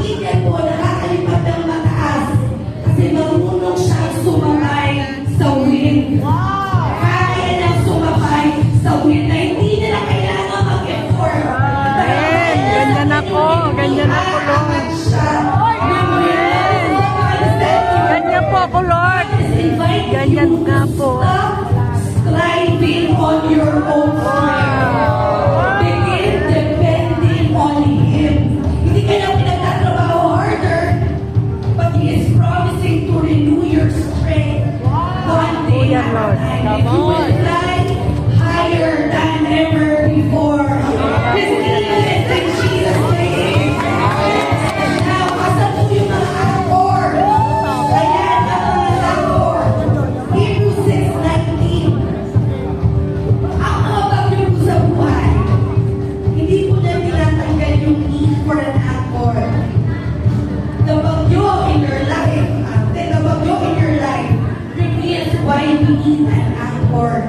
Gideon po nakakalipat ng mataas kasi marunong siyang sumabay sa wind. Kaya niyang sumabay sa wind na hindi nila kailangan mag-effort. Ganyan ako. Ganyan ako, Lord. Ganyan po ako, Lord. Ganyan nga po. Striving on your own strength. Begin depending on Him. Hindi ka na pinagtatrabaho harder, but He is promising to renew your strength. One day at a time. And you will fly higher than ever before. Receive it in Jesus' name. Now, asan po yung mga actor? Ayan ang mga actor. Hebrews 6:19. Ang mga bagyo po sa buhay, hindi po na tinatanggal yung need for an anchor. The bagyo in your life, the bagyo in your life reveals why you need an anchor.